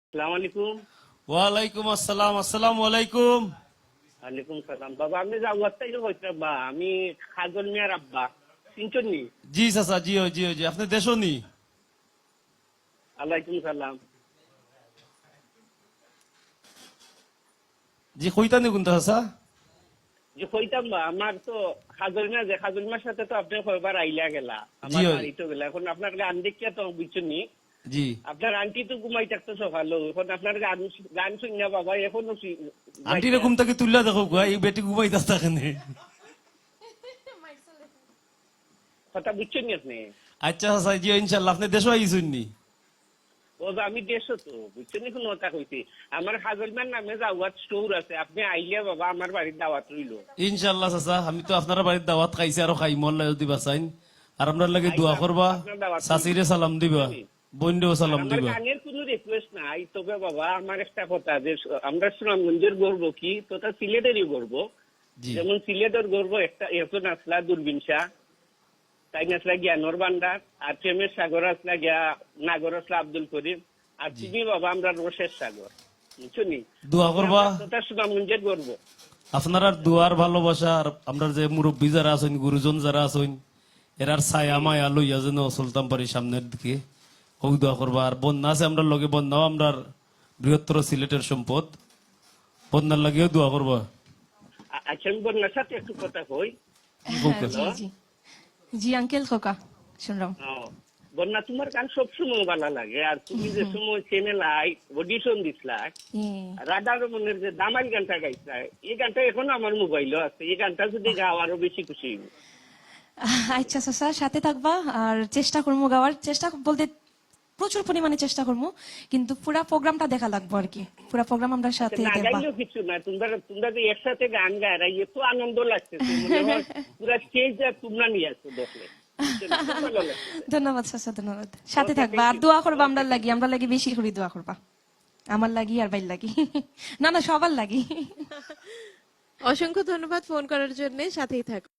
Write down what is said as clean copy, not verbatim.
আসসালামু আলাইকুম। ওয়ালাইকুম আসসালাম। আসসালামু আলাইকুম। ওয়ালাইকুম সালাম। বাবা আমি যাওয়ার তাইলে হইতে বা আমি খাজল মিয়ার আব্বা চিনছেন নি? জি চাচা, জিও জিও জি, আপনি দেশো নি? আলাইকুম সালাম। জি কইতানি কোনটা চাচা? যে কইতাম বা আমার তো খাজল মিয়া যে খাজল মিয়ার সাথে তো আপনি কয়বার আইলা গেলা জি আমার ওই। বাড়িতে গেলা। এখন আপনার গান দেখিয়া তো বুঝছেন নি জি আপনার আন্টি তো ঘুমাই থাকতো সকালে। এখন আপনার গান গান শুনিয়া বাবা এখনো আন্টি রে ঘুম থেকে তুললা দেখো গো, এই বেটি ঘুমাইতাস থাকেনে। কথা বুঝছেন নি আপনি? আচ্ছা চাচা, জিও ইনশাআল্লাহ আপনি দেশো আইছুন নি? ও যে আমি দেশও তো বুঝছেন নি কোনো কথা কইছি। আমার খাজল মিয়ার নামে যাওয়ার স্টোর আছে, আপনি আইলে বাবা আমার বাড়ির দাওয়াত রইল। ইনশাআল্লাহ চাচা, আমি তো আপনার বাড়ির দাওয়াত খাইছি আর খাই মোল্লা যদি বাঁচাইন। আর আপনার লাগে দোয়া করবা, আপনার দাওয়াত রইলো। চাচিরে সালাম দিবা, বোনদেও আর সালাম আমার দিবা। গানের কোনো রিকোয়েস্ট নাই, তবে বাবা আমার একটা কথা যে আমরা সুনামগঞ্জের গর্ব কি তথা সিলেটেরই গর্ব। জি যেমন সিলেটের গর্ব একটা একজন আসলা দূরবীন শাহ, তাই আসলা জ্ঞানর ভান্ডার, আর প্রেমের সাগর আসলা গিয়া নাগর আসলা আব্দুল করিম, আর জি। তুমি বাবা আমরা রোষের সাগর, বুঝছো নি? দোয়া করবা, তথা সুনামগঞ্জের গর্ব। আপনার আর দুয়ার ভালোবাসা আর আমরা যে মুরব্বী যারা আছেন, গুরুজন যারা আছেন, এরার ছায়া মায়া লইয়া যেন চলতাম পারি সামনের দিকে, ওই দোয়া করবা। আর বন্যা আছে আমরা লগে, বন্যাও আমরা বৃহত্তর সিলেটের সম্পদ, বন্যার লাগেও দোয়া করবা। আচ্ছা আমি বন্যার সাথে একটু কথা কই। বুকের। জি জি জি আঙ্কেল খোকা শুনলাম। বন্যা তোমার গান সবসময় ভালো লাগে, আর তুমি যে সময় চ্যানেল অডিশন দিছিলা রাধা রমনের যে দামাল গানটা গাইছিলা, এই গানটা এখনো আমার মোবাইলও আছে। এই গানটা যদি গাও আরো বেশি খুশি হইব। আচ্ছা স্যার সাথে থাকবা, আর চেষ্টা করবো গাওয়ার, চেষ্টা বলতে প্রচুর পরিমাণে চেষ্টা করবো, কিন্তু পুরা প্রোগ্রামটা দেখা লাগবো আর কি। পুরা প্রোগ্রাম আমরা সাথে না দেখবা। গাইলেও কিছু না, তোমরা তোমরা যে একসাথে গান গায় এত আনন্দ লাগতেছে, মনে হয় পুরা স্টেজ তোমরা নিয়ে আসছো দেখলে। ভালো লাগতেছে। ধন্যবাদ স্যার, ধন্যবাদ। সাথে থাকবা আর দোয়া করবা আমরা লাগি বেশি করে দোয়া করবা, আমার লাগি আর বাইর লাগি। না না সবার লাগি। অসংখ্য ধন্যবাদ ফোন করার জন্য, সাথেই থাকুন।